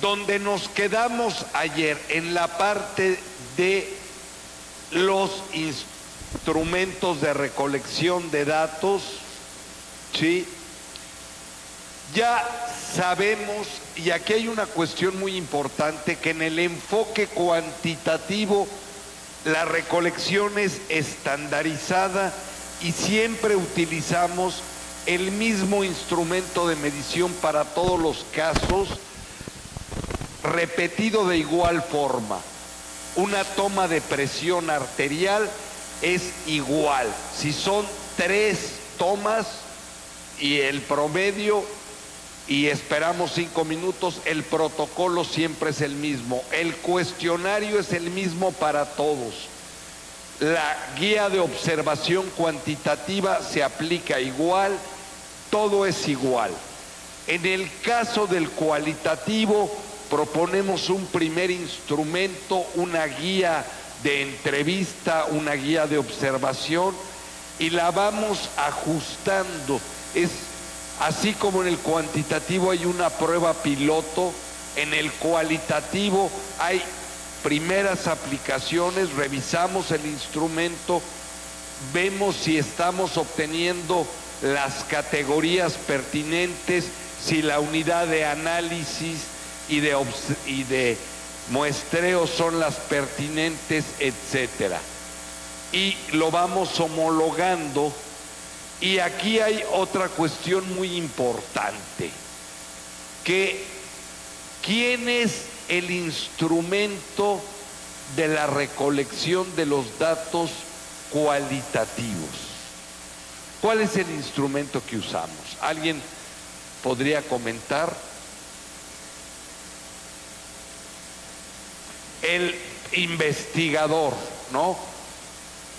Donde nos quedamos ayer en la parte de los instrumentos de recolección de datos, ¿sí? Ya sabemos, y aquí hay una cuestión muy importante, que en el enfoque cuantitativo la recolección es estandarizada y siempre utilizamos el mismo instrumento de medición para todos los casos, repetido de igual forma. Una toma de presión arterial es igual. Si son 3 tomas y el promedio y esperamos 5 minutos, el protocolo siempre es el mismo. El cuestionario es el mismo para todos. La guía de observación cuantitativa se aplica igual, todo es igual. En el caso del cualitativo, proponemos un primer instrumento, una guía de entrevista, una guía de observación, y la vamos ajustando. Es así como en el cuantitativo hay una prueba piloto, en el cualitativo hay primeras aplicaciones, revisamos el instrumento, vemos si estamos obteniendo las categorías pertinentes, si la unidad de análisis y de muestreo son las pertinentes, etcétera. Y lo vamos homologando. Y aquí hay otra cuestión muy importante, que ¿quién es el instrumento de la recolección de los datos cualitativos? ¿Cuál es el instrumento que usamos? ¿Alguien podría comentar? El investigador, ¿no?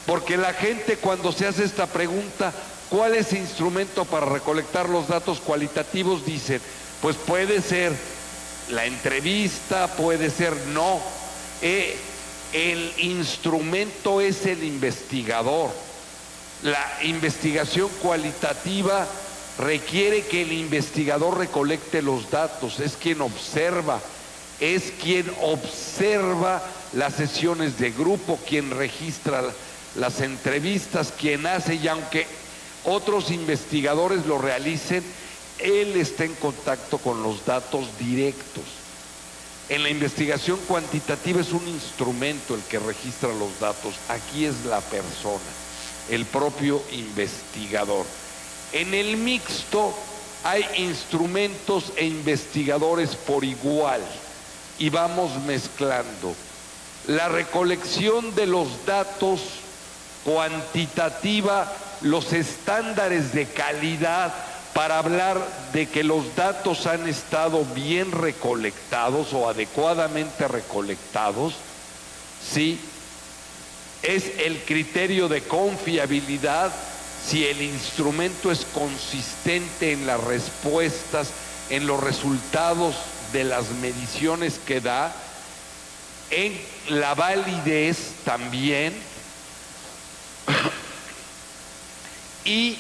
Porque la gente cuando se hace esta pregunta, ¿cuál es el instrumento para recolectar los datos cualitativos? Dicen, pues puede ser la entrevista, puede ser no. El instrumento es el investigador. La investigación cualitativa requiere que el investigador recolecte los datos, es quien observa las sesiones de grupo, quien registra las entrevistas, quien hace, y aunque otros investigadores lo realicen, él está en contacto con los datos directos. En la investigación cuantitativa es un instrumento el que registra los datos, aquí es la persona, el propio investigador. En el mixto hay instrumentos e investigadores por igual y vamos mezclando. La recolección de los datos cuantitativa, los estándares de calidad para hablar de que los datos han estado bien recolectados o adecuadamente recolectados, ¿sí? Es el criterio de confiabilidad, si el instrumento es consistente en las respuestas, en los resultados de las mediciones que da, en la validez también, y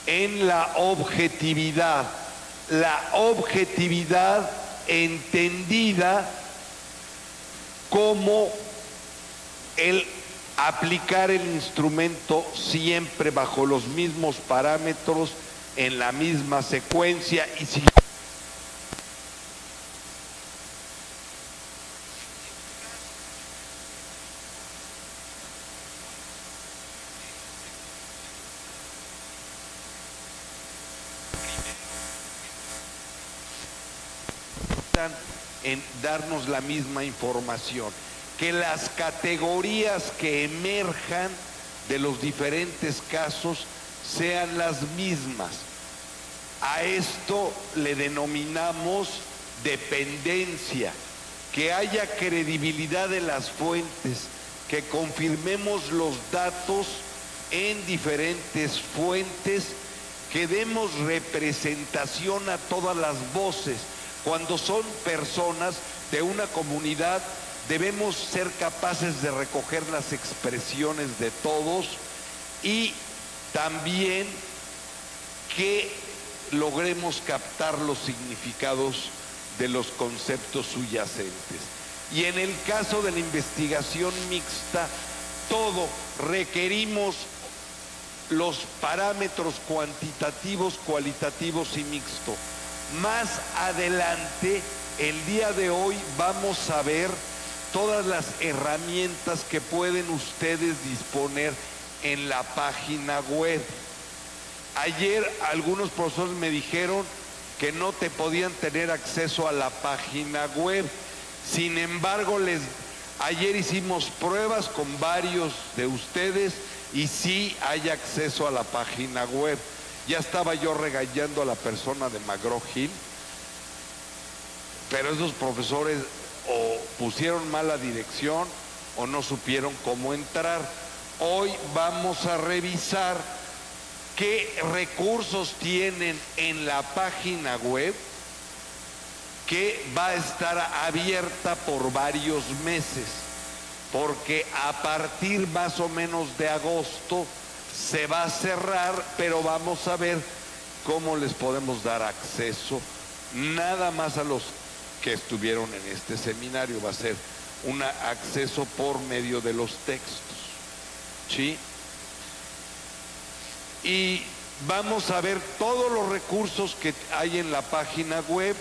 en la objetividad entendida como el aplicar el instrumento siempre bajo los mismos parámetros, en la misma secuencia, y si en darnos la misma información, que las categorías que emerjan de los diferentes casos sean las mismas. A esto le denominamos dependencia, que haya credibilidad de las fuentes, que confirmemos los datos en diferentes fuentes, que demos representación a todas las voces. Cuando son personas de una comunidad, debemos ser capaces de recoger las expresiones de todos y también que logremos captar los significados de los conceptos subyacentes. Y en el caso de la investigación mixta, todo requerimos los parámetros cuantitativos, cualitativos y mixto. Más adelante, el día de hoy, vamos a ver todas las herramientas que pueden ustedes disponer en la página web. Ayer algunos profesores me dijeron que no te podían tener acceso a la página web. Sin embargo, ayer hicimos pruebas con varios de ustedes y sí hay acceso a la página web. Ya estaba yo regañando a la persona de McGraw-Hill, pero esos profesores o pusieron mala dirección o no supieron cómo entrar. Hoy vamos a revisar qué recursos tienen en la página web, que va a estar abierta por varios meses, porque a partir más o menos de agosto se va a cerrar, pero vamos a ver cómo les podemos dar acceso nada más a los que estuvieron en este seminario. Va a ser un acceso por medio de los textos, ¿sí? Y vamos a ver todos los recursos que hay en la página web,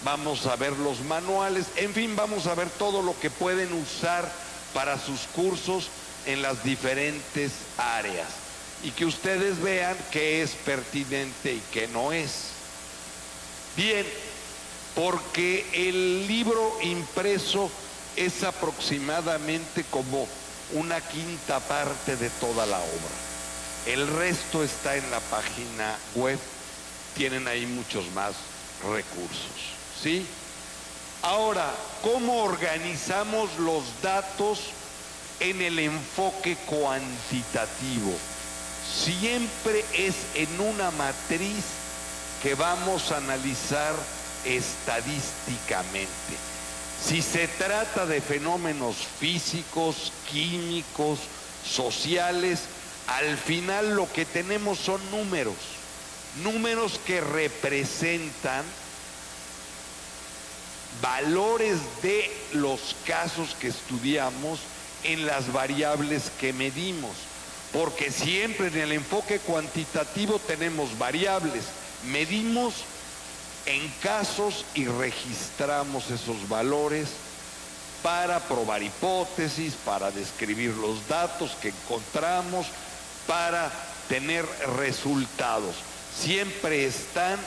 vamos a ver los manuales, en fin, vamos a ver todo lo que pueden usar para sus cursos en las diferentes áreas y que ustedes vean qué es pertinente y qué no es. Bien, porque el libro impreso es aproximadamente como una quinta parte de toda la obra. El resto está en la página web, tienen ahí muchos más recursos, ¿sí? Ahora, ¿cómo organizamos los datos en el enfoque cuantitativo? Siempre es en una matriz que vamos a analizar estadísticamente. Si se trata de fenómenos físicos, químicos, sociales, al final lo que tenemos son números que representan valores de los casos que estudiamos en las variables que medimos, porque siempre en el enfoque cuantitativo tenemos variables, medimos en casos y registramos esos valores para probar hipótesis, para describir los datos que encontramos, para tener resultados. Siempre están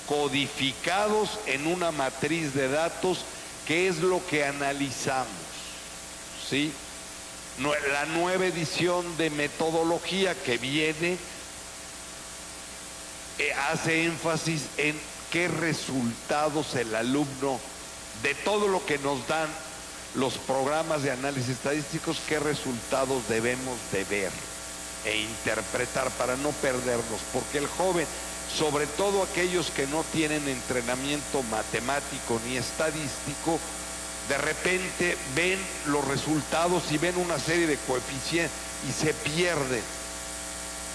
codificados en una matriz de datos, que es lo que analizamos, ¿sí? La nueva edición de metodología que viene hace énfasis en qué resultados el alumno, de todo lo que nos dan los programas de análisis estadísticos, qué resultados debemos de ver e interpretar para no perdernos, porque el joven, sobre todo aquellos que no tienen entrenamiento matemático ni estadístico, de repente ven los resultados y ven una serie de coeficientes y se pierden.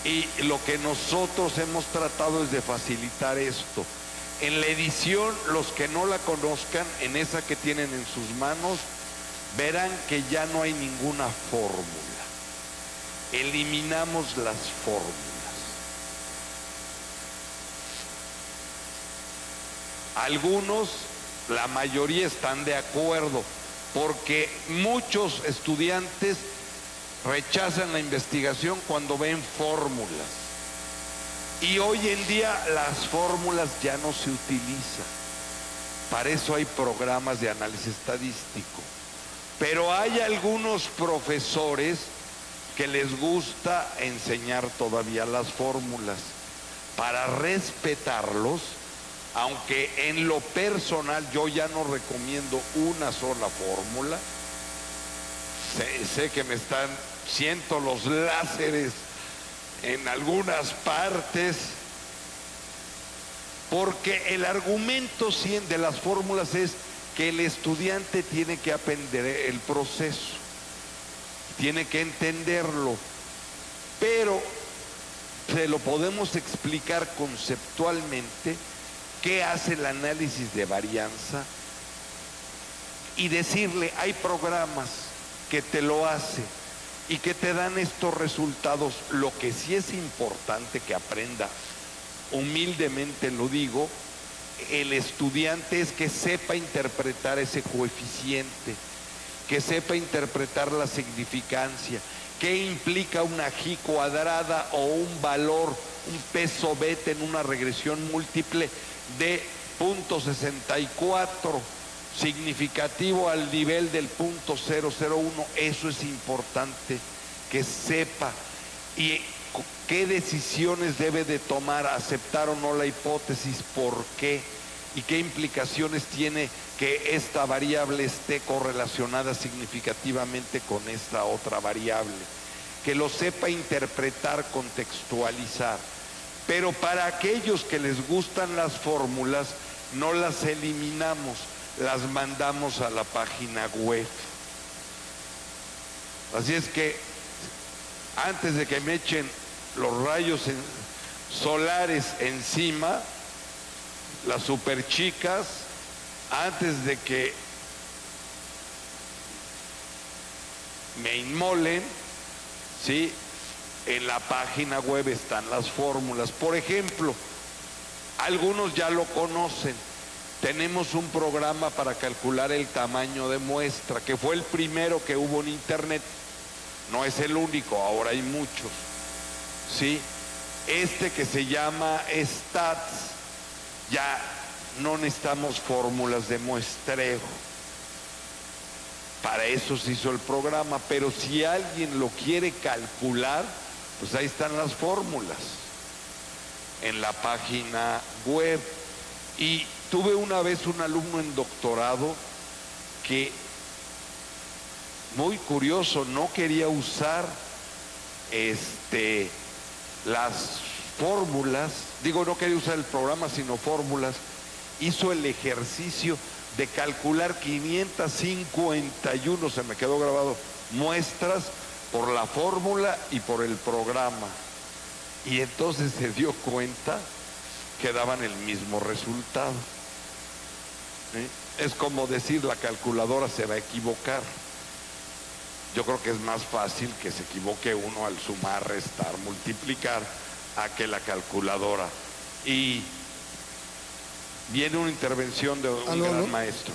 Y lo que nosotros hemos tratado es de facilitar esto. En la edición, los que no la conozcan, en esa que tienen en sus manos, verán que ya no hay ninguna fórmula. Eliminamos las fórmulas. Algunos, la mayoría están de acuerdo, porque muchos estudiantes rechazan la investigación cuando ven fórmulas. Y hoy en día las fórmulas ya no se utilizan. Para eso hay programas de análisis estadístico. Pero hay algunos profesores que les gusta enseñar todavía las fórmulas. Para respetarlos, aunque en lo personal yo ya no recomiendo una sola fórmula, sé que siento los láseres en algunas partes, porque el argumento de las fórmulas es que el estudiante tiene que aprender el proceso, tiene que entenderlo, pero se lo podemos explicar conceptualmente qué hace el análisis de varianza y decirle, hay programas que te lo hacen y que te dan estos resultados. Lo que sí es importante que aprenda, humildemente lo digo, el estudiante, es que sepa interpretar ese coeficiente, que sepa interpretar la significancia, qué implica una G cuadrada o un valor, un peso beta en una regresión múltiple de 0.64, significativo al nivel del 0.001. Eso es importante que sepa. Y qué decisiones debe de tomar, aceptar o no la hipótesis, por qué, y qué implicaciones tiene que esta variable esté correlacionada significativamente con esta otra variable, que lo sepa interpretar, contextualizar. Pero para aquellos que les gustan las fórmulas, no las eliminamos, las mandamos a la página web. Así es que antes de que me echen los rayos solares encima, las superchicas, antes de que me inmolen, ¿sí? En la página web están las fórmulas. Por ejemplo, algunos ya lo conocen. Tenemos un programa para calcular el tamaño de muestra, que fue el primero que hubo en internet. No es el único, ahora hay muchos, ¿sí? Este que se llama Stats, ya no necesitamos fórmulas de muestreo. Para eso se hizo el programa, pero si alguien lo quiere calcular, pues ahí están las fórmulas en la página web. Y tuve una vez un alumno en doctorado que, muy curioso, no quería usar las fórmulas, digo, no quería usar el programa, sino fórmulas. Hizo el ejercicio de calcular 551, se me quedó grabado, muestras por la fórmula y por el programa. Y entonces se dio cuenta que daban el mismo resultado. ¿Sí? Es como decir, la calculadora se va a equivocar. Yo creo que es más fácil que se equivoque uno al sumar, restar, multiplicar, a que la calculadora. Y viene una intervención de un gran maestro.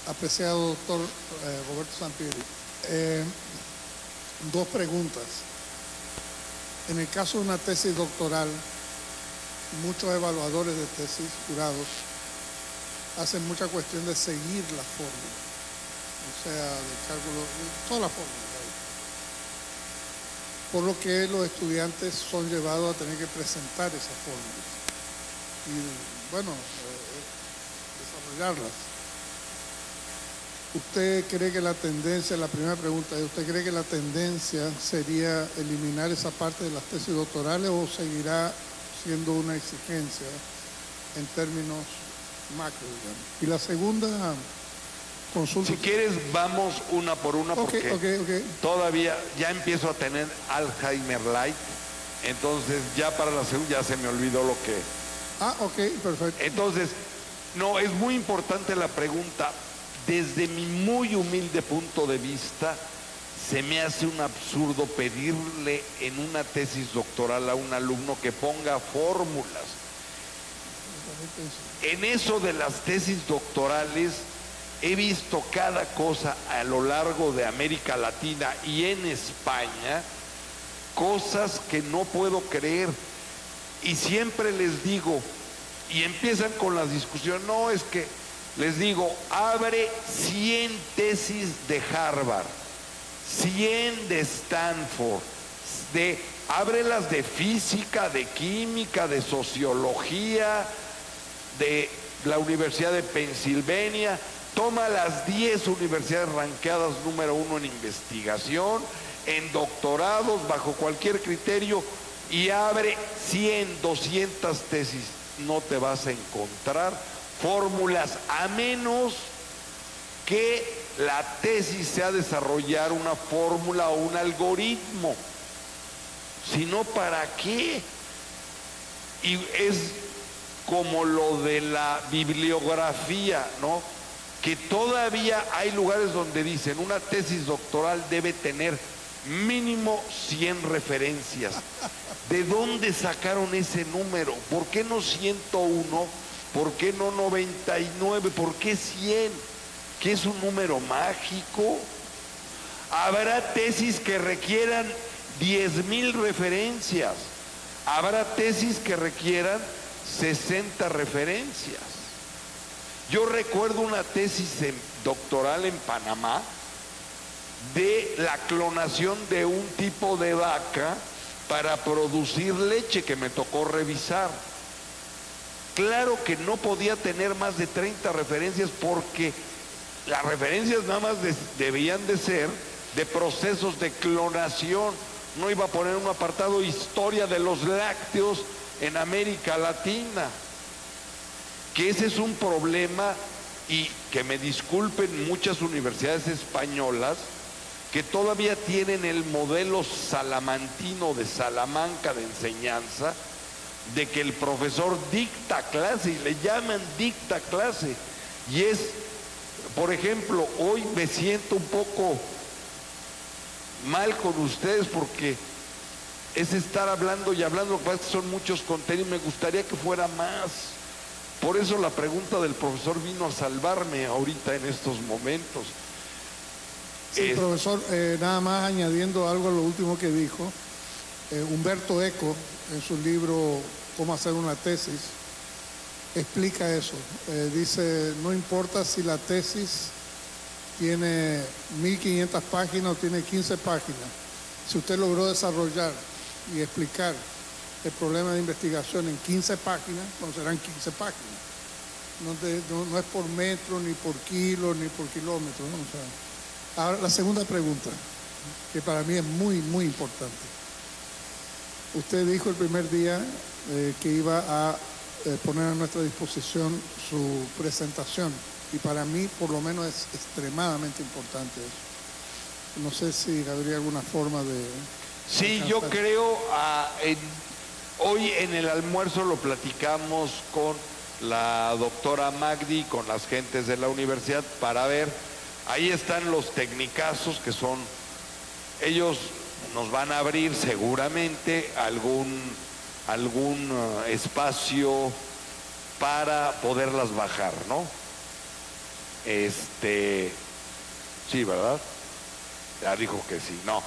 Apreciado doctor Roberto Sampieri, dos preguntas. En el caso de una tesis doctoral, muchos evaluadores de tesis jurados hacen mucha cuestión de seguir la fórmula, o sea, de cálculo, toda la fórmula. Por lo que los estudiantes son llevados a tener que presentar esas fórmulas y, bueno, desarrollarlas. ¿Usted cree que la tendencia, la primera pregunta es, ¿usted cree que la tendencia sería eliminar esa parte de las tesis doctorales o seguirá siendo una exigencia en términos macro, digamos? Y la segunda consulta... Si quieres, vamos una por una, porque todavía ya empiezo a tener Alzheimer light, entonces ya para la segunda ya se me olvidó lo que... Ah, ok, perfecto. Entonces, no, es muy importante la pregunta. Desde mi muy humilde punto de vista, se me hace un absurdo pedirle en una tesis doctoral a un alumno que ponga fórmulas. En eso de las tesis doctorales, he visto cada cosa a lo largo de América Latina y en España, cosas que no puedo creer. Y siempre les digo, y empiezan con las discusiones, no, es que les digo, abre 100 tesis de Harvard, 100 de Stanford, ábrelas de física, de química, de sociología, de la Universidad de Pensilvania, toma las 10 universidades ranqueadas número 1 en investigación, en doctorados, bajo cualquier criterio, y abre 100, 200 tesis. No te vas a encontrar fórmulas, a menos que la tesis sea desarrollar una fórmula o un algoritmo. Si no, ¿para qué? Y es como lo de la bibliografía, ¿no? Que todavía hay lugares donde dicen una tesis doctoral debe tener mínimo 100 referencias. ¿De dónde sacaron ese número? ¿Por qué no 101? ¿Por qué no 99? ¿Por qué 100? ¿Qué es un número mágico? Habrá tesis que requieran 10,000 referencias. Habrá tesis que requieran 60 referencias. Yo recuerdo una tesis doctoral en Panamá de la clonación de un tipo de vaca para producir leche que me tocó revisar. Claro que no podía tener más de 30 referencias porque las referencias nada más debían de ser de procesos de clonación. No iba a poner un apartado historia de los lácteos en América Latina. Que ese es un problema, y que me disculpen muchas universidades españolas que todavía tienen el modelo salamantino de Salamanca de enseñanza, de que el profesor dicta clase, y le llaman dicta clase. Y es, por ejemplo, hoy me siento un poco mal con ustedes porque es estar hablando y hablando, lo que pasa es que son muchos contenidos, me gustaría que fuera más. Por eso la pregunta del profesor vino a salvarme ahorita en estos momentos. Sí, profesor, nada más añadiendo algo a lo último que dijo, Humberto Eco, en su libro Cómo hacer una tesis, explica eso. Dice, no importa si la tesis tiene 1500 páginas o tiene 15 páginas, si usted logró desarrollar y explicar el problema de investigación en 15 páginas, no serán 15 páginas. No es por metro, ni por kilo, ni por kilómetro, ¿no? O sea, ahora la segunda pregunta, que para mí es muy, muy importante. Usted dijo el primer día que iba a poner a nuestra disposición su presentación, y para mí por lo menos es extremadamente importante eso. No sé si habría alguna forma de... Sí, yo creo, hoy en el almuerzo lo platicamos con la doctora Magdi, con las gentes de la universidad, para ver, ahí están los tecnicazos que son, ellos nos van a abrir seguramente algún espacio para poderlas bajar, ¿no? Sí, ¿verdad? Ya dijo que sí, no.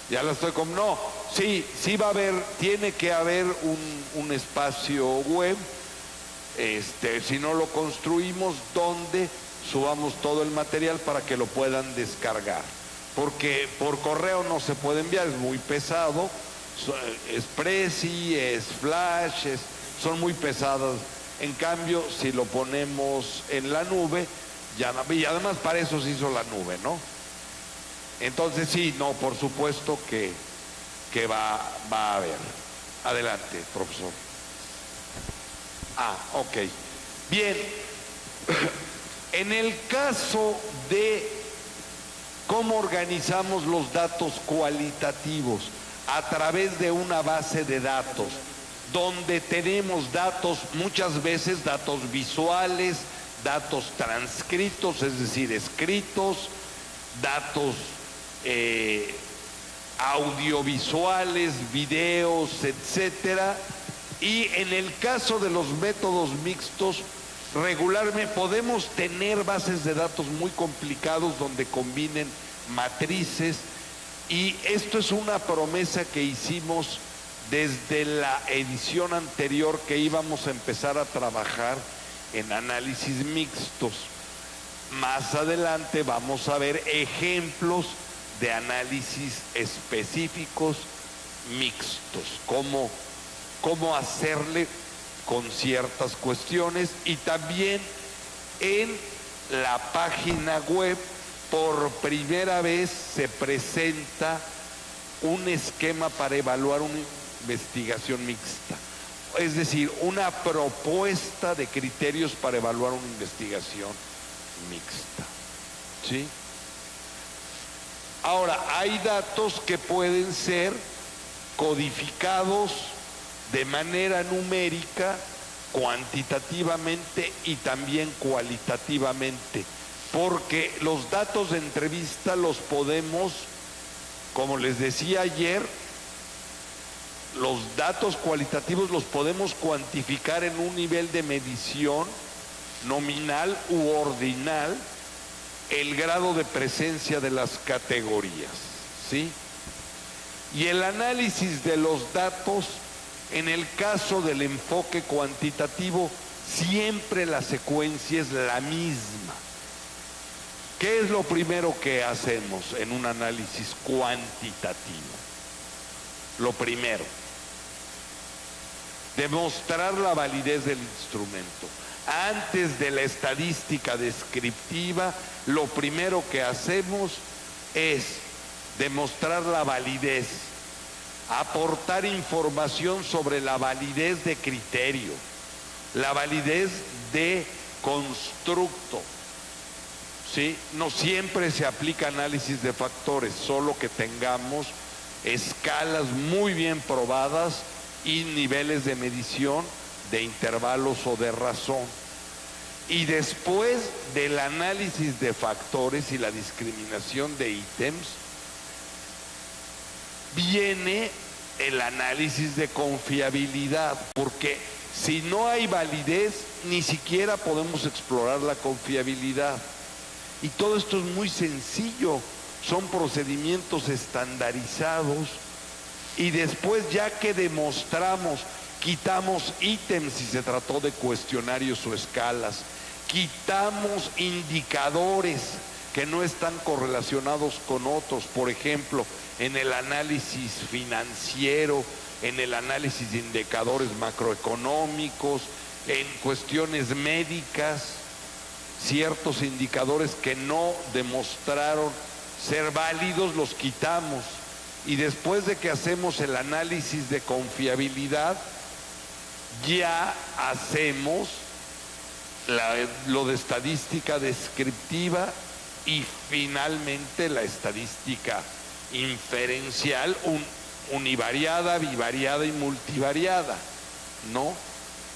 Ya la estoy con... No, sí va a haber, tiene que haber un espacio web, si no lo construimos, donde subamos todo el material para que lo puedan descargar. Porque por correo no se puede enviar, es muy pesado, es Prezi, es Flash, son muy pesadas. En cambio, si lo ponemos en la nube, y además para eso se hizo la nube, ¿no? Entonces sí, no, por supuesto que va a haber. Adelante, profesor. Ok. Bien, en el caso de cómo organizamos los datos cualitativos a través de una base de datos, donde tenemos datos, muchas veces datos visuales, datos transcritos, es decir, escritos, datos audiovisuales, videos, etcétera. Y en el caso de los métodos mixtos, regularmente podemos tener bases de datos muy complicados donde combinen matrices, y esto es una promesa que hicimos desde la edición anterior, que íbamos a empezar a trabajar en análisis mixtos. Más adelante vamos a ver ejemplos de análisis específicos mixtos, cómo hacerle con ciertas cuestiones. Y también en la página web por primera vez se presenta un esquema para evaluar una investigación mixta, es decir, una propuesta de criterios para evaluar una investigación mixta, ¿sí? Ahora, hay datos que pueden ser codificados de manera numérica, cuantitativamente y también cualitativamente, porque los datos de entrevista los podemos, como les decía ayer, los datos cualitativos los podemos cuantificar en un nivel de medición nominal u ordinal, el grado de presencia de las categorías, ¿sí? Y el análisis de los datos, en el caso del enfoque cuantitativo, siempre la secuencia es la misma. ¿Qué es lo primero que hacemos en un análisis cuantitativo? Lo primero, demostrar la validez del instrumento. Antes de la estadística descriptiva, lo primero que hacemos es demostrar la validez, aportar información sobre la validez de criterio, la validez de constructo, ¿sí? No siempre se aplica análisis de factores, solo que tengamos escalas muy bien probadas y niveles de medición de intervalos o de razón. Y después del análisis de factores y la discriminación de ítems, viene el análisis de confiabilidad, porque si no hay validez, ni siquiera podemos explorar la confiabilidad. Y todo esto es muy sencillo, son procedimientos estandarizados, y después, ya que demostramos, quitamos ítems si se trató de cuestionarios o escalas, quitamos indicadores que no están correlacionados con otros, por ejemplo, en el análisis financiero, en el análisis de indicadores macroeconómicos, en cuestiones médicas, ciertos indicadores que no demostraron ser válidos los quitamos. Y después de que hacemos el análisis de confiabilidad, ya hacemos lo de estadística descriptiva y finalmente la estadística inferencial, univariada, bivariada y multivariada, ¿no?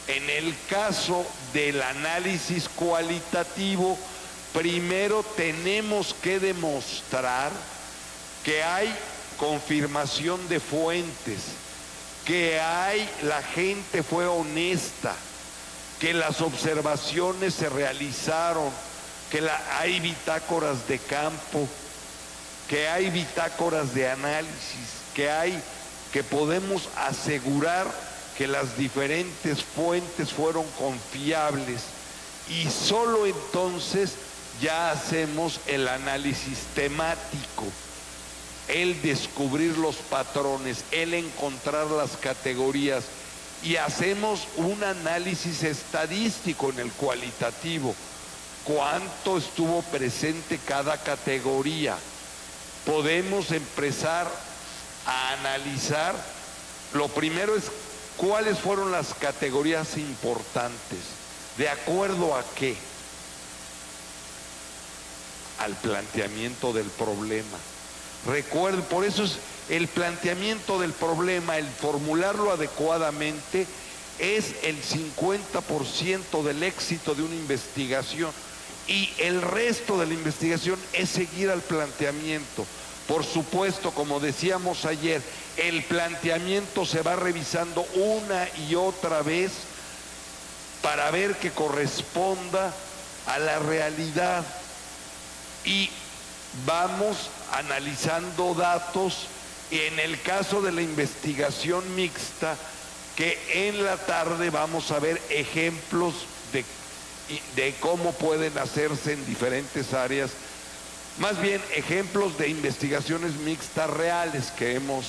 En el caso del análisis cualitativo, primero tenemos que demostrar que hay confirmación de fuentes, que la gente fue honesta, que las observaciones se realizaron, que hay bitácoras de campo, que hay bitácoras de análisis, que podemos asegurar que las diferentes fuentes fueron confiables, y solo entonces ya hacemos el análisis temático, el descubrir los patrones, el encontrar las categorías, y hacemos un análisis estadístico en el cualitativo. ¿Cuánto estuvo presente cada categoría? Podemos empezar a analizar. Lo primero es cuáles fueron las categorías importantes, ¿de acuerdo a qué? Al planteamiento del problema. Recuerden, por eso es el planteamiento del problema, el formularlo adecuadamente, es el 50% del éxito de una investigación, y el resto de la investigación es seguir al planteamiento. Por supuesto, como decíamos ayer, el planteamiento se va revisando una y otra vez para ver que corresponda a la realidad, y vamos analizando datos. Y en el caso de la investigación mixta, que en la tarde vamos a ver ejemplos de cómo pueden hacerse en diferentes áreas, más bien ejemplos de investigaciones mixtas reales que hemos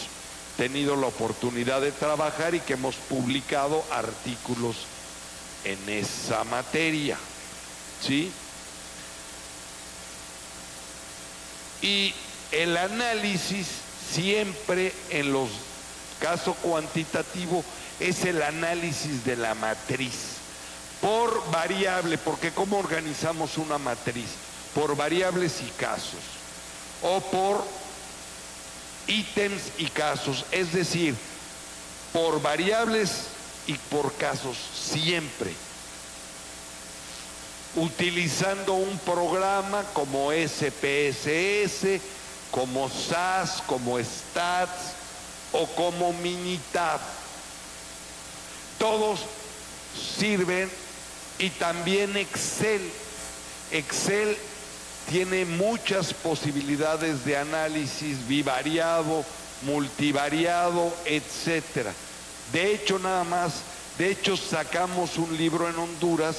tenido la oportunidad de trabajar y que hemos publicado artículos en esa materia, ¿sí? Y el análisis siempre en los casos cuantitativos es el análisis de la matriz por variable, porque ¿cómo organizamos una matriz? Por variables y casos, o por ítems y casos. Es decir, por variables y por casos, siempre. Utilizando un programa como SPSS, como SAS, como STATS o como Minitab. Todos sirven, y también Excel. Excel tiene muchas posibilidades de análisis bivariado, multivariado, etcétera. De hecho sacamos un libro en Honduras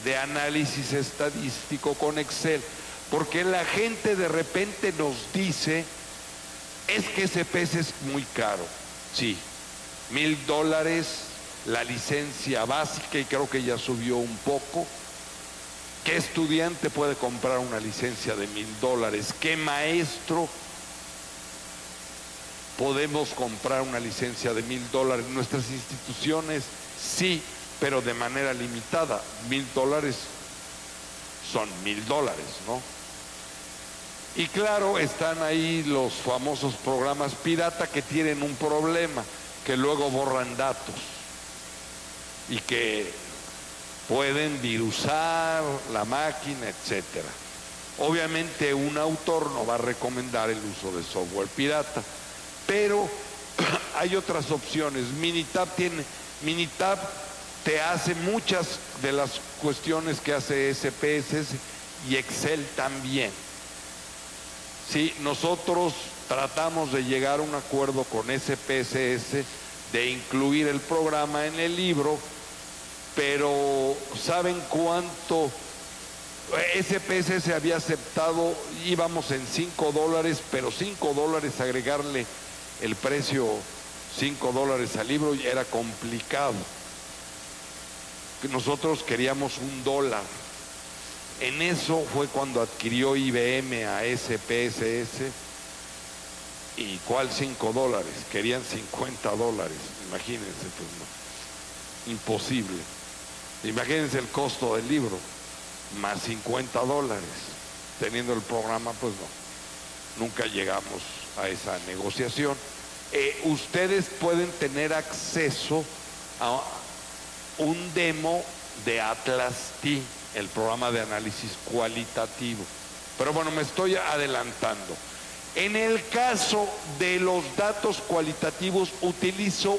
de análisis estadístico con Excel, porque la gente de repente nos dice, es que SPS es muy caro. Sí, $1,000 la licencia básica, y creo que ya subió un poco. ¿Qué estudiante puede comprar una licencia de $1,000? ¿Qué maestro podemos comprar una licencia de $1,000? Nuestras instituciones sí, pero de manera limitada. $1,000 son $1,000, ¿no? Y claro, están ahí los famosos programas pirata que tienen un problema, que luego borran datos y que pueden virusar la máquina, etcétera. Obviamente un autor no va a recomendar el uso de software pirata, pero hay otras opciones. Minitab te hace muchas de las cuestiones que hace SPSS, y Excel también. Sí, nosotros tratamos de llegar a un acuerdo con SPSS de incluir el programa en el libro, pero ¿saben cuánto? SPSS había aceptado, íbamos en $5, pero $5 agregarle el precio, $5 al libro, era complicado. Nosotros queríamos $1. En eso fue cuando adquirió IBM a SPSS. ¿Y cuál $5? Querían $50. Imagínense, pues no, imposible. Imagínense el costo del libro, más $50. Teniendo el programa, pues no, nunca llegamos a esa negociación. Ustedes pueden tener acceso a un demo de Atlas T, el programa de análisis cualitativo. Pero bueno, me estoy adelantando. En el caso de los datos cualitativos, utilizo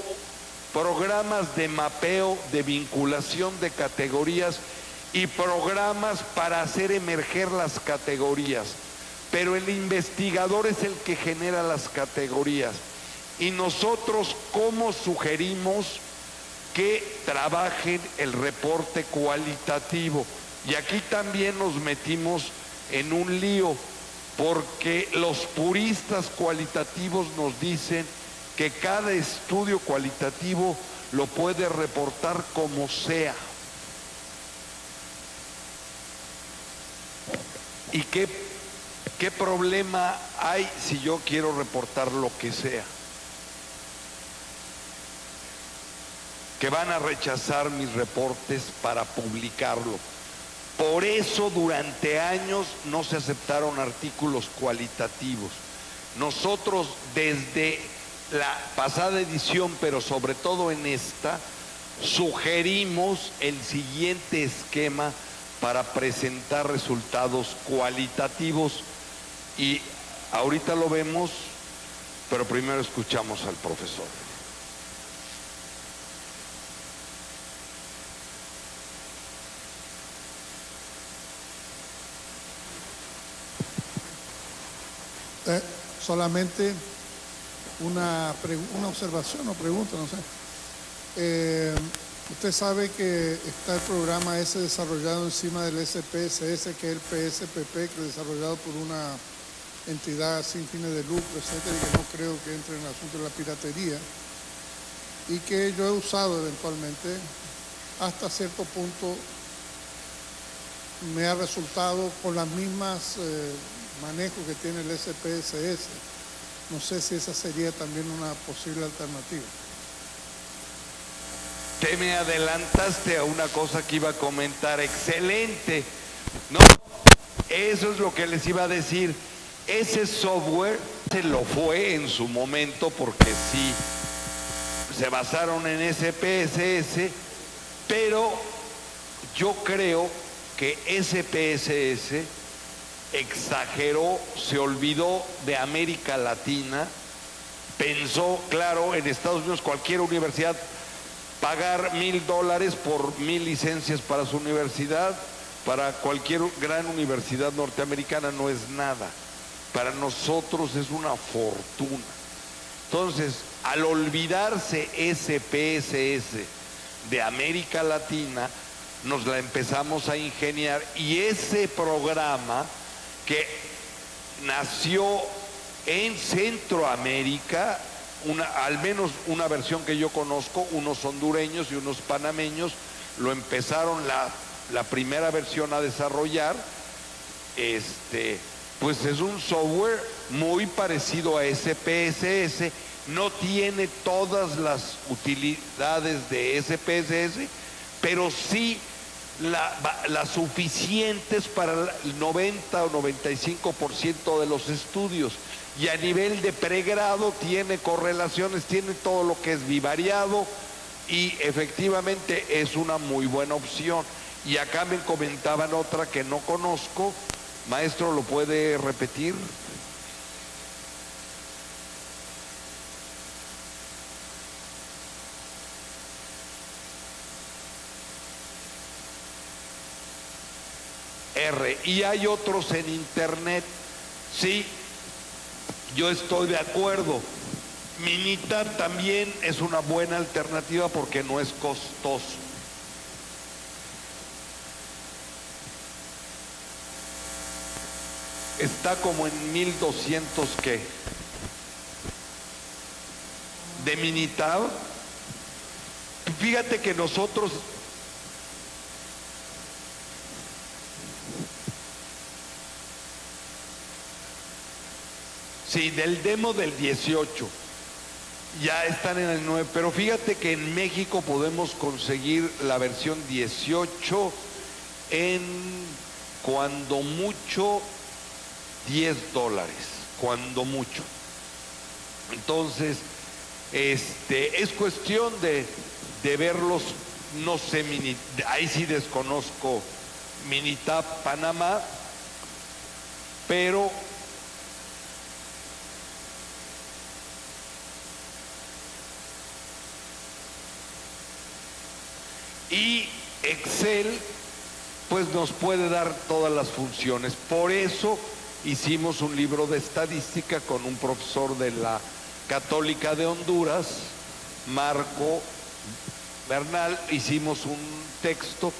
programas de mapeo, de vinculación de categorías y programas para hacer emerger las categorías. Pero el investigador es el que genera las categorías. Y nosotros, ¿cómo sugerimos que trabajen el reporte cualitativo? Y aquí también nos metimos en un lío, porque los puristas cualitativos nos dicen que cada estudio cualitativo lo puede reportar como sea. ¿Y qué problema hay si yo quiero reportar lo que sea? Que van a rechazar mis reportes para publicarlo. Por eso durante años no se aceptaron artículos cualitativos. Nosotros desde la pasada edición, pero sobre todo en esta, sugerimos el siguiente esquema para presentar resultados cualitativos, y ahorita lo vemos, pero primero escuchamos al profesor. Solamente una observación o pregunta, no sé. Usted sabe que está el programa ese desarrollado encima del SPSS, que es el PSPP, que es desarrollado por una entidad sin fines de lucro, etcétera, y que no creo que entre en el asunto de la piratería, y que yo he usado eventualmente. Hasta cierto punto me ha resultado con las mismas manejos que tiene el SPSS. No sé si esa sería también una posible alternativa. Te me adelantaste a una cosa que iba a comentar. Excelente. No, eso es lo que les iba a decir. Ese software se lo fue en su momento, porque se basaron en SPSS, pero yo creo que SPSS exageró, se olvidó de América Latina, pensó, claro, en Estados Unidos cualquier universidad pagar $1,000 por 1,000 licencias para su universidad, para cualquier gran universidad norteamericana no es nada, para nosotros es una fortuna. Entonces, al olvidarse SPSS de América Latina, nos la empezamos a ingeniar, y ese programa que nació en Centroamérica, al menos una versión que yo conozco, unos hondureños y unos panameños lo empezaron la primera versión a desarrollar, pues es un software muy parecido a SPSS, no tiene todas las utilidades de SPSS, pero sí las suficientes para el 90 o 95% de los estudios, y a nivel de pregrado tiene correlaciones, tiene todo lo que es bivariado, y efectivamente es una muy buena opción. Y acá me comentaban otra que no conozco. Maestro, ¿lo puede repetir? Y hay otros en internet. Sí, yo estoy de acuerdo. Minitab también es una buena alternativa porque no es costoso. Está como en 1,200 ¿qué? De Minitab. Fíjate que nosotros sí, del demo del 18 ya están en el 9, pero fíjate que en México podemos conseguir la versión 18 en cuando mucho $10, cuando mucho. Entonces, es cuestión de verlos, no sé, ahí sí desconozco Minitab Panamá, pero y Excel pues nos puede dar todas las funciones. Por eso hicimos un libro de estadística con un profesor de la Católica de Honduras, Marco Bernal. Hicimos un texto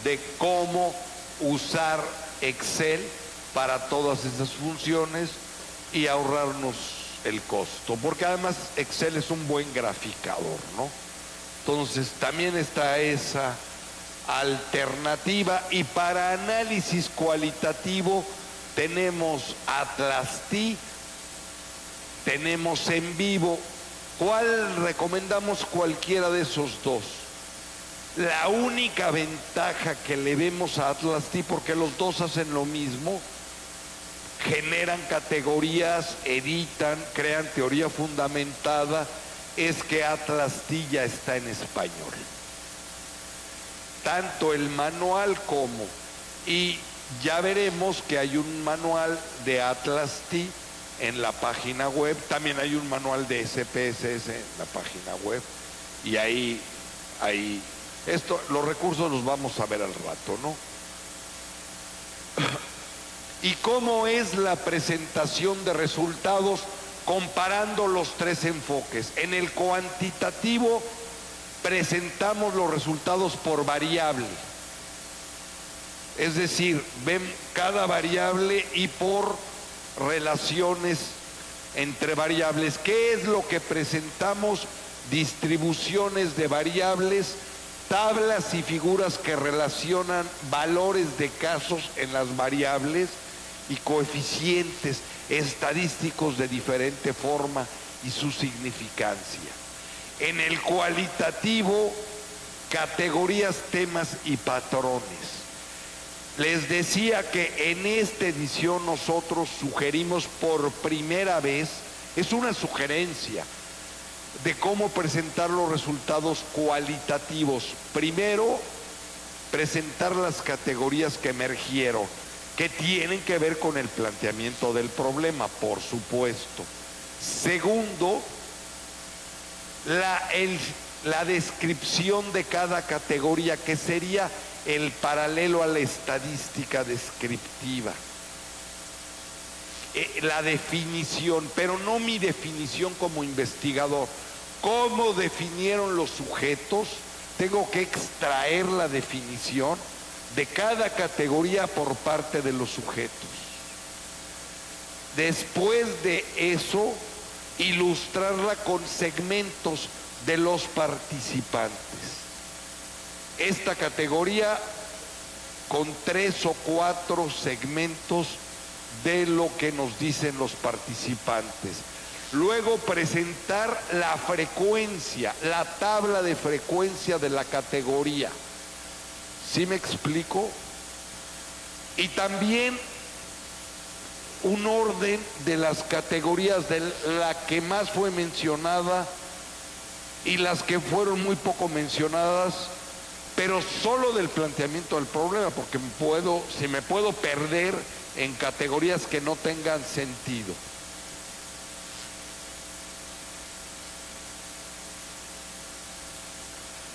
de cómo usar Excel para todas esas funciones y ahorrarnos el costo, porque además Excel es un buen graficador, ¿no? Entonces también está esa alternativa. Y para análisis cualitativo tenemos Atlas-T, tenemos En Vivo. ¿Cuál recomendamos? Cualquiera de esos dos. La única ventaja que le vemos a Atlas-T, porque los dos hacen lo mismo, generan categorías, editan, crean teoría fundamentada, es que Atlas-T ya está en español. Tanto el manual como, y ya veremos que hay un manual de Atlas-T en la página web, también hay un manual de SPSS en la página web, y ahí los recursos los vamos a ver al rato, ¿no? ¿Y cómo es la presentación de resultados comparando los tres enfoques? En el cuantitativo presentamos los resultados por variable, es decir, ven cada variable y por relaciones entre variables. ¿Qué es lo que presentamos? Distribuciones de variables, tablas y figuras que relacionan valores de casos en las variables y coeficientes estadísticos de diferente forma y su significancia. En el cualitativo, categorías, temas y patrones. Les decía que en esta edición nosotros sugerimos por primera vez, es una sugerencia, de cómo presentar los resultados cualitativos. Primero, presentar las categorías que emergieron, que tienen que ver con el planteamiento del problema, por supuesto. Segundo, la descripción de cada categoría, que sería el paralelo a la estadística descriptiva. La definición, pero no mi definición como investigador. ¿Cómo definieron los sujetos? Tengo que extraer la definición de cada categoría por parte de los sujetos. Después de eso, ilustrarla con segmentos de los participantes. Esta categoría con 3 o 4 segmentos de lo que nos dicen los participantes. Luego presentar la frecuencia, la tabla de frecuencia de la categoría. ¿Sí me explico? Y también un orden de las categorías, de la que más fue mencionada y las que fueron muy poco mencionadas, pero solo del planteamiento del problema, porque si me puedo perder en categorías que no tengan sentido.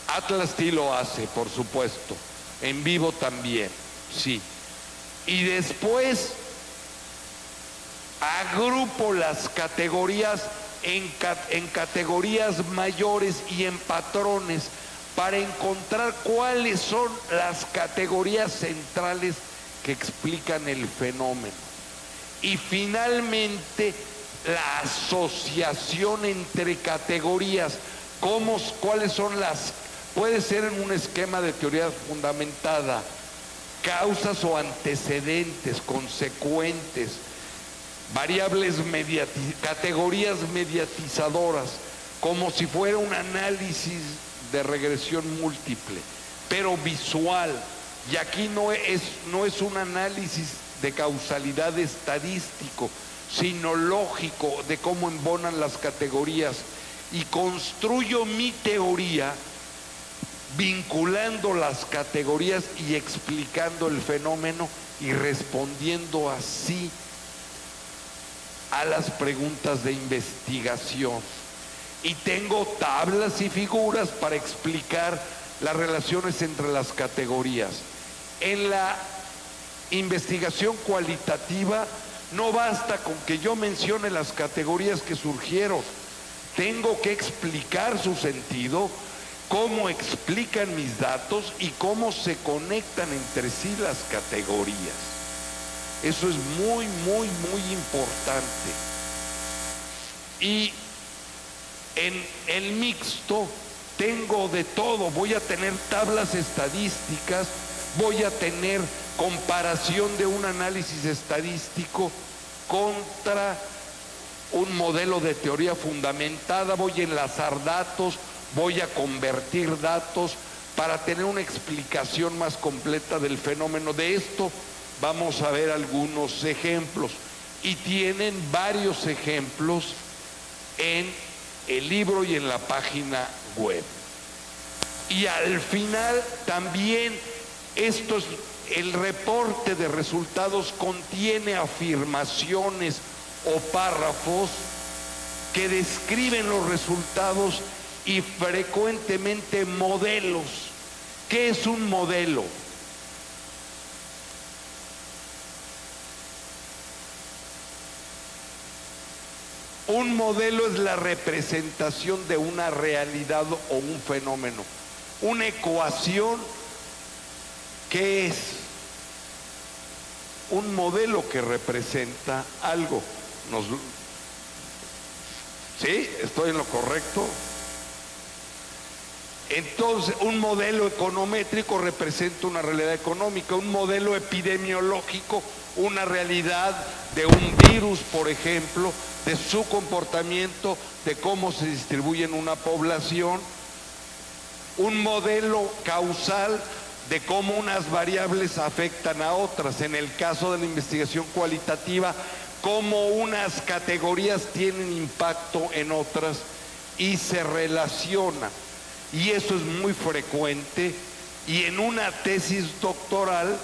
Atlas sí lo hace, por supuesto, en vivo también, sí. Y después agrupo las categorías en categorías mayores y en patrones para encontrar cuáles son las categorías centrales que explican el fenómeno. Y finalmente, la asociación entre categorías, cuáles son puede ser en un esquema de teoría fundamentada, causas o antecedentes, consecuentes, variables categorías mediatizadoras, como si fuera un análisis de regresión múltiple, pero visual. Y aquí no es un análisis de causalidad estadístico, sino lógico, de cómo embonan las categorías. Y construyo mi teoría vinculando las categorías y explicando el fenómeno y respondiendo así a las preguntas de investigación. Y tengo tablas y figuras para explicar las relaciones entre las categorías. En la investigación cualitativa no basta con que yo mencione las categorías que surgieron. Tengo que explicar su sentido, cómo explican mis datos y cómo se conectan entre sí las categorías. Eso es muy, muy, muy importante. Y en el mixto tengo de todo. Voy a tener tablas estadísticas, voy a tener comparación de un análisis estadístico contra un modelo de teoría fundamentada, voy a enlazar datos, voy a convertir datos para tener una explicación más completa del fenómeno. De esto vamos a ver algunos ejemplos, y tienen varios ejemplos en el libro y en la página web. Y al final también el reporte de resultados contiene afirmaciones o párrafos que describen los resultados y frecuentemente modelos. ¿Qué es un modelo? Un modelo es la representación de una realidad o un fenómeno. Una ecuación, ¿qué es? Un modelo que representa algo. ¿Sí? ¿Estoy en lo correcto? Entonces, un modelo econométrico representa una realidad económica, un modelo epidemiológico, una realidad de un virus, por ejemplo, de su comportamiento, de cómo se distribuye en una población, un modelo causal de cómo unas variables afectan a otras. En el caso de la investigación cualitativa, cómo unas categorías tienen impacto en otras, y se relacionan. Y eso es muy frecuente, y en una tesis doctoral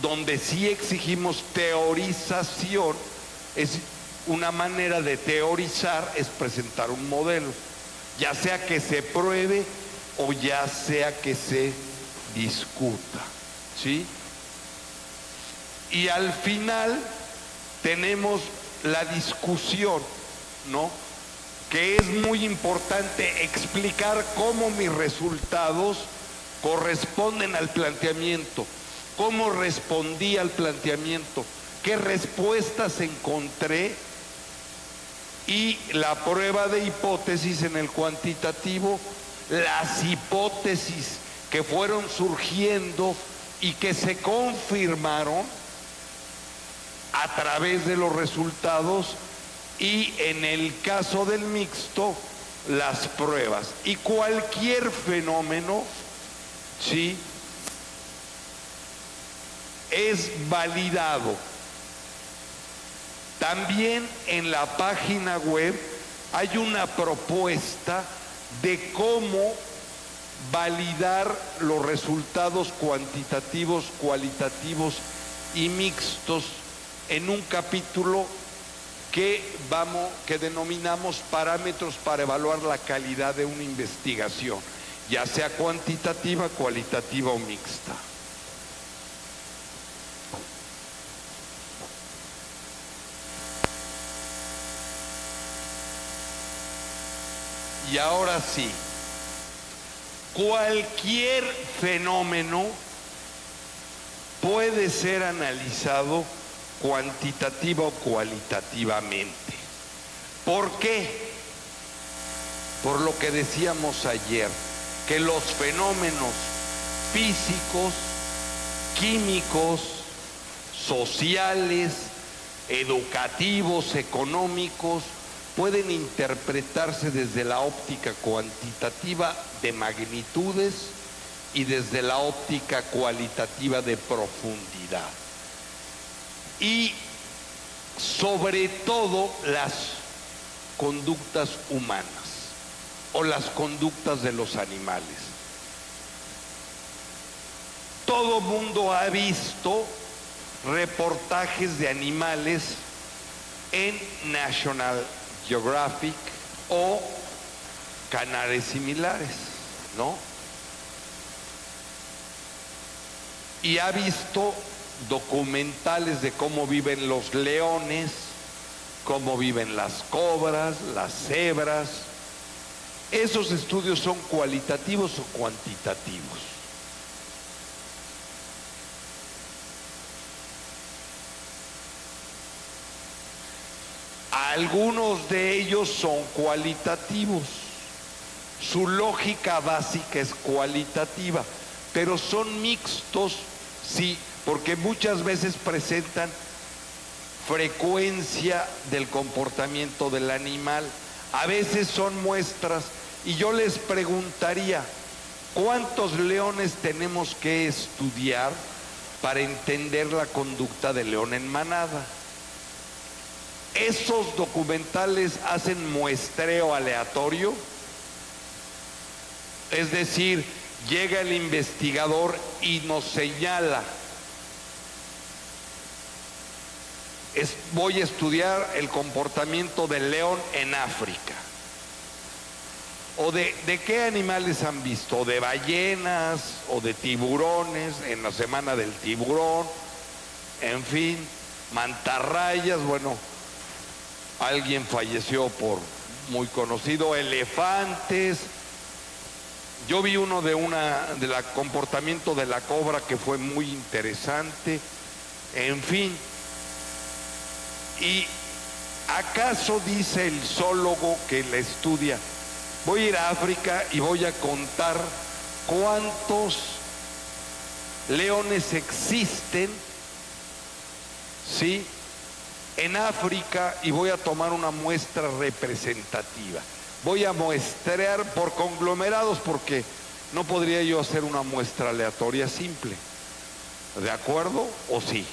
donde sí exigimos teorización, es una manera de teorizar, es presentar un modelo, ya sea que se pruebe o ya sea que se discuta, ¿sí? Y al final tenemos la discusión, ¿no? Que es muy importante explicar cómo mis resultados corresponden al planteamiento, cómo respondí al planteamiento, qué respuestas encontré, y la prueba de hipótesis en el cuantitativo, las hipótesis que fueron surgiendo y que se confirmaron a través de los resultados, y en el caso del mixto, las pruebas. Y cualquier fenómeno, ¿sí?, es validado. También en la página web hay una propuesta de cómo validar los resultados cuantitativos, cualitativos y mixtos en un capítulo que denominamos parámetros para evaluar la calidad de una investigación, ya sea cuantitativa, cualitativa o mixta. Y ahora sí, cualquier fenómeno puede ser analizado cuantitativa o cualitativamente. ¿Por qué? Por lo que decíamos ayer, que los fenómenos físicos, químicos, sociales, educativos, económicos, pueden interpretarse desde la óptica cuantitativa de magnitudes y desde la óptica cualitativa de profundidad. Y sobre todo las conductas humanas o las conductas de los animales. Todo mundo ha visto reportajes de animales en National Geographic o canales similares, ¿no? Y ha visto documentales de cómo viven los leones, cómo viven las cobras, las cebras. ¿Esos estudios son cualitativos o cuantitativos? Algunos de ellos son cualitativos, su lógica básica es cualitativa, pero son mixtos, sí, porque muchas veces presentan frecuencia del comportamiento del animal, a veces son muestras, y yo les preguntaría, ¿cuántos leones tenemos que estudiar para entender la conducta del león en manada? ¿Esos documentales hacen muestreo aleatorio? Es decir, llega el investigador y nos señala, voy a estudiar el comportamiento del león en África. ¿O de qué animales han visto? ¿O de ballenas? ¿O de tiburones? En la semana del tiburón, en fin, mantarrayas, bueno, alguien falleció por muy conocido, elefantes. Yo vi uno del comportamiento de la cobra que fue muy interesante, en fin. ¿Y acaso dice el zoólogo que la estudia, voy a ir a África y voy a contar cuántos leones existen, ¿sí?, en África, y voy a tomar una muestra representativa? Voy a muestrear por conglomerados porque no podría yo hacer una muestra aleatoria simple. ¿De acuerdo o sí?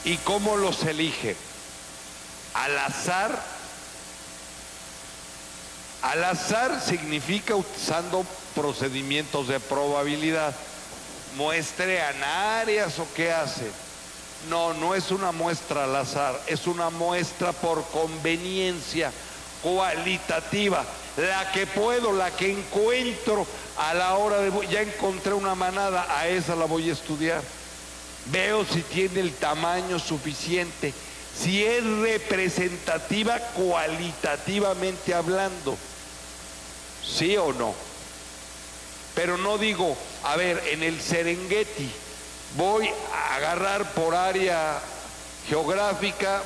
¿Y cómo los elige? Al azar. Al azar significa usando procedimientos de probabilidad. ¿Muestrean áreas o qué hace? No, no es una muestra al azar, es una muestra por conveniencia cualitativa. La que puedo, la que encuentro a la hora de... Ya encontré una manada, a esa la voy a estudiar. Veo si tiene el tamaño suficiente, si es representativa cualitativamente hablando, sí o no. Pero no digo, a ver, en el Serengeti voy a agarrar por área geográfica,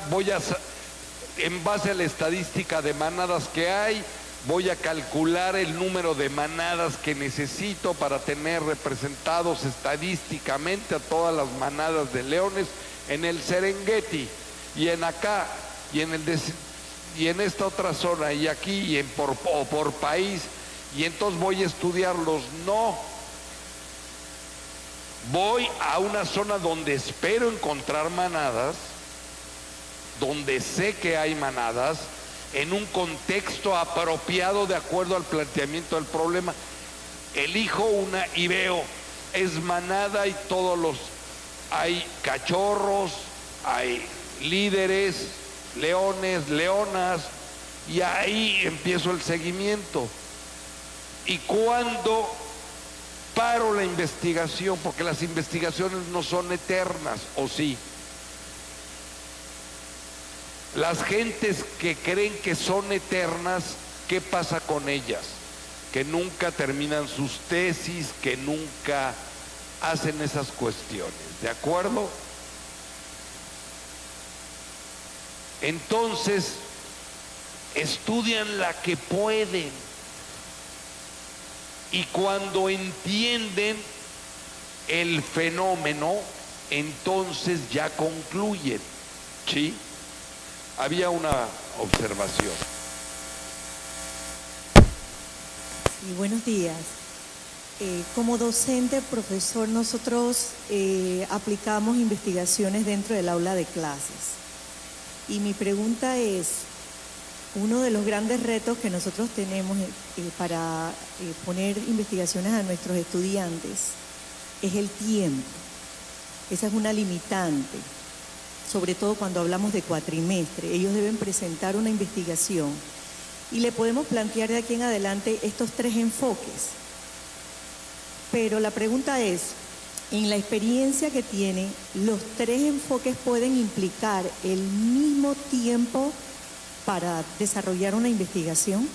en base a la estadística de manadas que hay, voy a calcular el número de manadas que necesito para tener representados estadísticamente a todas las manadas de leones en el Serengeti, y en acá, y en esta otra zona, y aquí, y por país, y entonces voy a estudiarlos. No, voy a una zona donde espero encontrar manadas, donde sé que hay manadas, en un contexto apropiado de acuerdo al planteamiento del problema. Elijo una y veo, es manada y hay cachorros, hay líderes, leones, leonas, y ahí empiezo el seguimiento. Y cuando paro la investigación, porque las investigaciones no son eternas, ¿o sí? Las gentes que creen que son eternas, ¿qué pasa con ellas? Que nunca terminan sus tesis, que nunca hacen esas cuestiones, ¿de acuerdo? Entonces, estudian la que pueden, y cuando entienden el fenómeno, entonces ya concluyen, ¿sí? Había una observación. Sí, buenos días. Como docente, profesor, nosotros aplicamos investigaciones dentro del aula de clases. Y mi pregunta es, uno de los grandes retos que nosotros tenemos para poner investigaciones a nuestros estudiantes es el tiempo. Esa es una limitante, sobre todo cuando hablamos de cuatrimestre. Ellos deben presentar una investigación y le podemos plantear de aquí en adelante estos 3 enfoques. Pero la pregunta es, en la experiencia que tienen, ¿los 3 enfoques pueden implicar el mismo tiempo para desarrollar una investigación?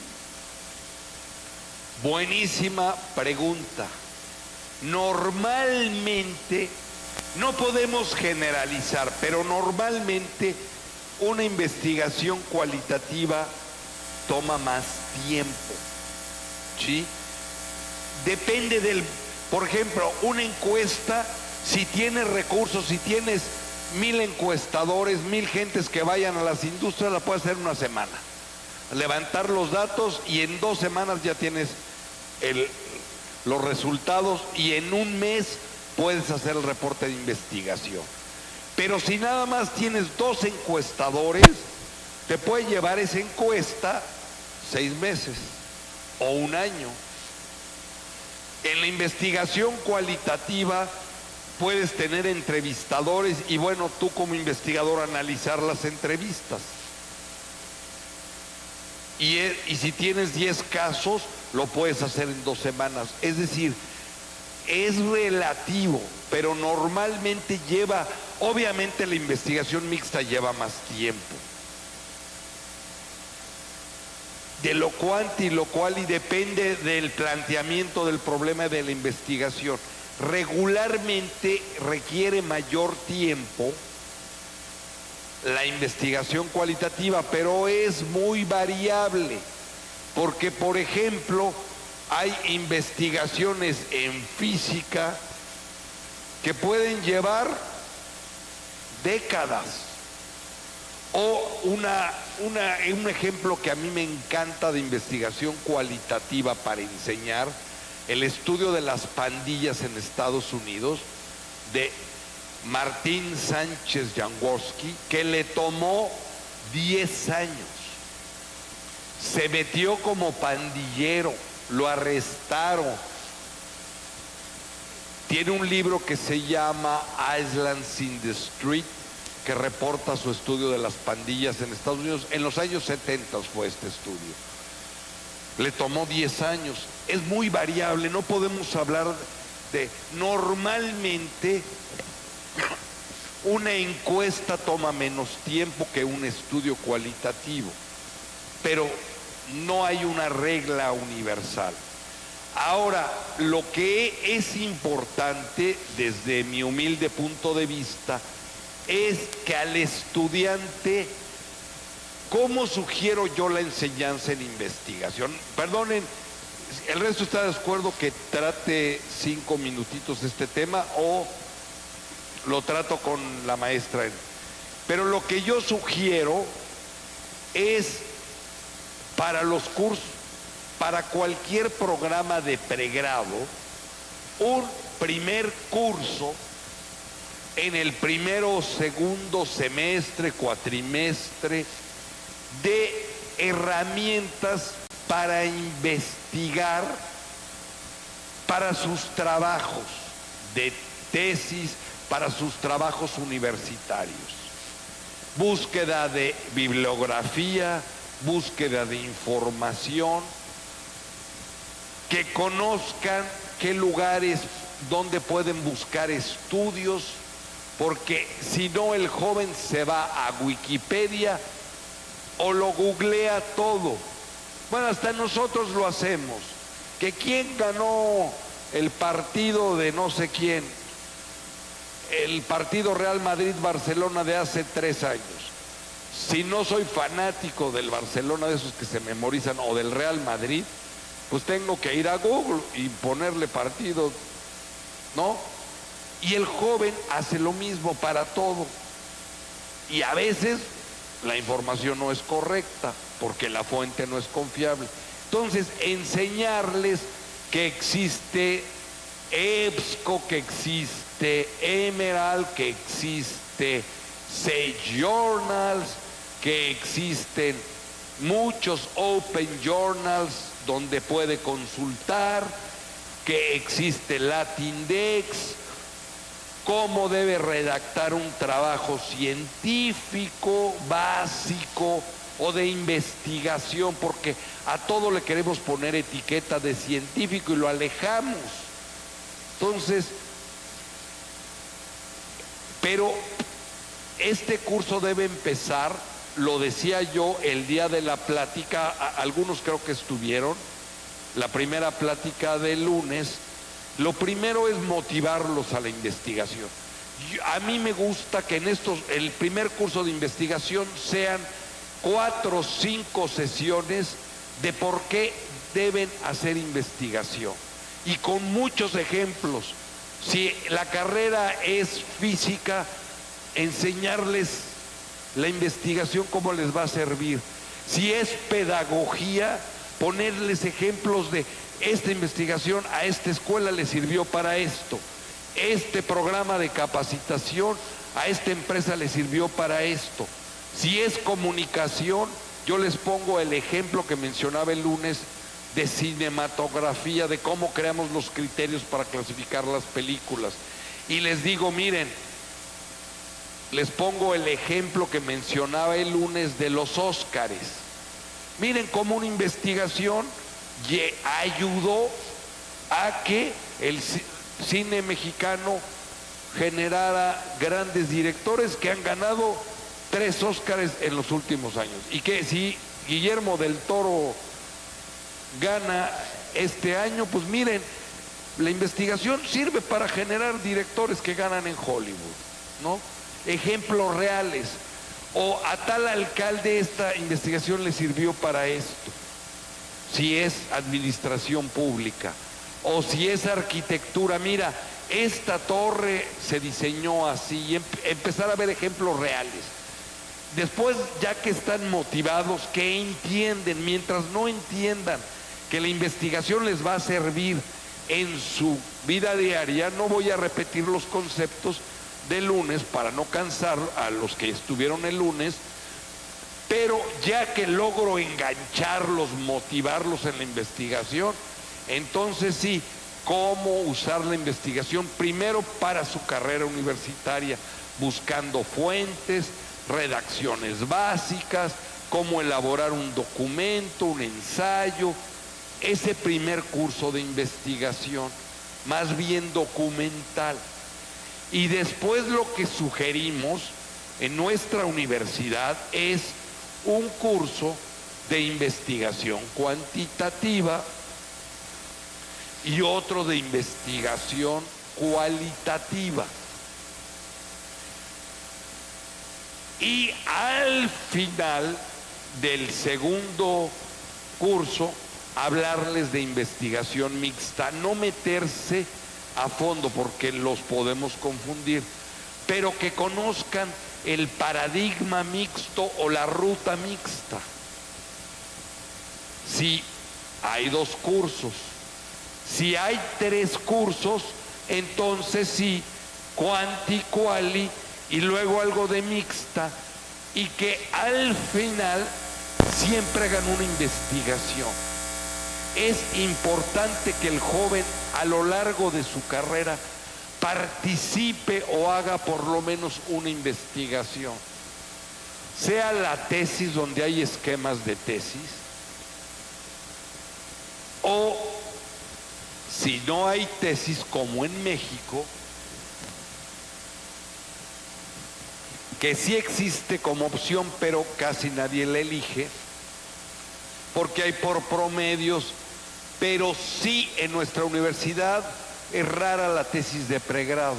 Buenísima pregunta. Normalmente, no podemos generalizar, pero normalmente una investigación cualitativa toma más tiempo, ¿sí? Depende por ejemplo, una encuesta, si tienes recursos, si tienes 1000 encuestadores, 1000 gentes que vayan a las industrias, la puedes hacer en una semana. Levantar los datos y en 2 semanas ya tienes los resultados, y en un mes puedes hacer el reporte de investigación. Pero si nada más tienes 2 encuestadores, te puede llevar esa encuesta 6 meses o 1 año. En la investigación cualitativa puedes tener entrevistadores y bueno, tú como investigador analizar las entrevistas. Y si tienes 10 casos, lo puedes hacer en 2 semanas. Es decir, es relativo, pero normalmente obviamente la investigación mixta lleva más tiempo. De lo cual y depende del planteamiento del problema de la investigación. Regularmente requiere mayor tiempo la investigación cualitativa, pero es muy variable, porque por ejemplo hay investigaciones en física que pueden llevar décadas. O un ejemplo que a mí me encanta de investigación cualitativa para enseñar, el estudio de las pandillas en Estados Unidos, de Martín Sánchez Jaworski, que le tomó 10 años. Se metió como pandillero, lo arrestaron. Tiene un libro que se llama Islands in the Street, que reporta su estudio de las pandillas en Estados Unidos. En los años 70 fue este estudio. Le tomó 10 años. Es muy variable, no podemos hablar de... Normalmente una encuesta toma menos tiempo que un estudio cualitativo, pero no hay una regla universal. Ahora, lo que es importante desde mi humilde punto de vista es que al estudiante, ¿cómo sugiero yo la enseñanza en investigación? Perdonen, ¿el resto está de acuerdo que trate 5 minutitos este tema o lo trato con la maestra? Pero lo que yo sugiero es para los cursos, para cualquier programa de pregrado, un primer curso en el primero o segundo semestre, cuatrimestre, de herramientas para investigar para sus trabajos de tesis, para sus trabajos universitarios. Búsqueda de bibliografía, búsqueda de información, que conozcan qué lugares, dónde pueden buscar estudios, porque si no el joven se va a Wikipedia o lo googlea todo. Bueno, hasta nosotros lo hacemos. Que quién ganó el partido de no sé quién, el partido Real Madrid-Barcelona de hace 3 años. Si no soy fanático del Barcelona, de esos que se memorizan, o del Real Madrid, pues tengo que ir a Google y ponerle partido, ¿no? Y el joven hace lo mismo para todo. Y a veces la información no es correcta, porque la fuente no es confiable. Entonces, enseñarles que existe EBSCO, que existe Emerald, que existe Sage Journals, que existen muchos Open Journals donde puede consultar, que existe Latindex, cómo debe redactar un trabajo científico básico o de investigación, porque a todo le queremos poner etiqueta de científico y lo alejamos. Entonces, pero este curso debe empezar, lo decía yo el día de la plática, algunos creo que estuvieron, la primera plática del lunes. Lo primero es motivarlos a la investigación. A mí me gusta que en el primer curso de investigación sean 4 o 5 sesiones de por qué deben hacer investigación, y con muchos ejemplos. Si la carrera es física, enseñarles la investigación cómo les va a servir. Si es pedagogía, ponerles ejemplos de esta investigación a esta escuela le sirvió para esto, este programa de capacitación a esta empresa le sirvió para esto. Si es comunicación, yo les pongo el ejemplo que mencionaba el lunes de cinematografía, de cómo creamos los criterios para clasificar las películas. Y les digo, miren, les pongo el ejemplo que mencionaba el lunes de los Óscares. Miren cómo una investigación ayudó a que el cine mexicano generara grandes directores que han ganado 3 Óscares en los últimos años. Y que si Guillermo del Toro gana este año, pues miren, la investigación sirve para generar directores que ganan en Hollywood, ¿no? Ejemplos reales. O a tal alcalde esta investigación le sirvió para esto, si es administración pública. O si es arquitectura, mira, esta torre se diseñó así, y empezar a ver ejemplos reales. Después, ya que están motivados, que entienden, mientras no entiendan que la investigación les va a servir en su vida diaria, no voy a repetir los conceptos de lunes para no cansar a los que estuvieron el lunes, pero ya que logro engancharlos, motivarlos en la investigación, entonces sí, cómo usar la investigación primero para su carrera universitaria, buscando fuentes, redacciones básicas, cómo elaborar un documento, un ensayo, ese primer curso de investigación, más bien documental. Y después lo que sugerimos en nuestra universidad es un curso de investigación cuantitativa y otro de investigación cualitativa. Y al final del segundo curso, hablarles de investigación mixta, no meterse a fondo porque los podemos confundir, pero que conozcan el paradigma mixto o la ruta mixta. Si hay 2 cursos, si hay 3 cursos, entonces sí, cuanti, quali y luego algo de mixta, y que al final siempre hagan una investigación. Es importante que el joven a lo largo de su carrera participe o haga por lo menos una investigación, sea la tesis donde hay esquemas de tesis, o si no hay tesis como en México, que sí existe como opción pero casi nadie la elige porque hay por promedios, pero sí en nuestra universidad es rara la tesis de pregrado.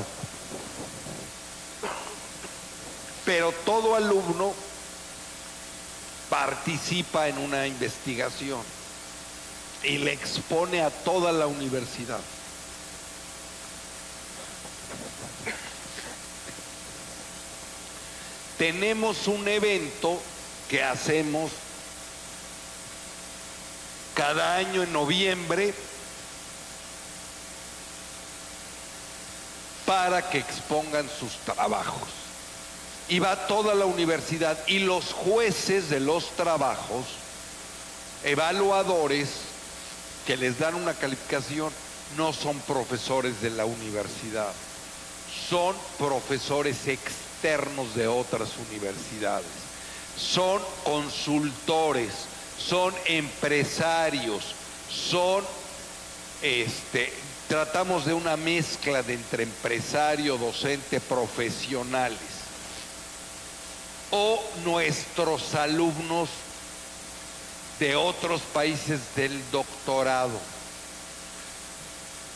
Pero todo alumno participa en una investigación y le expone a toda la universidad. Tenemos un evento que hacemos cada año en noviembre para que expongan sus trabajos. Y va toda la universidad y los jueces de los trabajos, evaluadores que les dan una calificación, no son profesores de la universidad, son profesores externos de otras universidades, son consultores, son empresarios, son tratamos de una mezcla de entre empresario, docente, profesionales, o nuestros alumnos de otros países del doctorado,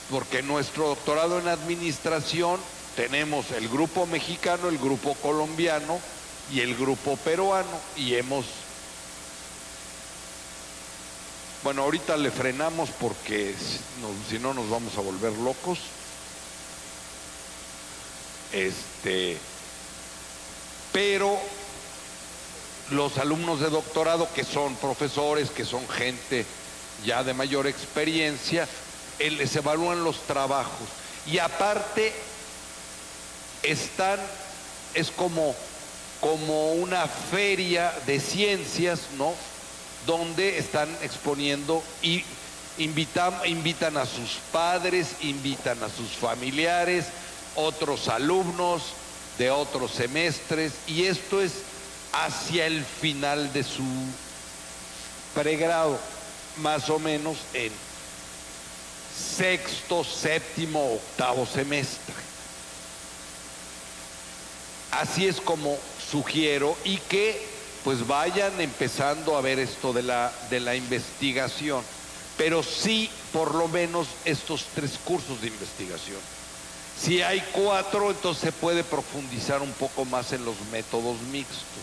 porque nuestro doctorado en administración tenemos el grupo mexicano, el grupo colombiano y el grupo peruano, y bueno, ahorita le frenamos porque si no nos vamos a volver locos. Pero los alumnos de doctorado, que son profesores, que son gente ya de mayor experiencia, les evalúan los trabajos. Y aparte es como una feria de ciencias, ¿no?, donde están exponiendo y invitan a sus padres, invitan a sus familiares, otros alumnos de otros semestres, y esto es hacia el final de su pregrado, más o menos en sexto, séptimo, octavo semestre. Así es como sugiero, y que pues vayan empezando a ver esto de la investigación, pero sí por lo menos estos 3 cursos de investigación. Si hay 4, entonces se puede profundizar un poco más en los métodos mixtos.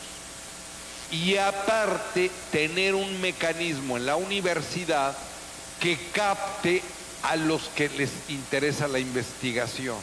Y aparte, tener un mecanismo en la universidad que capte a los que les interesa la investigación.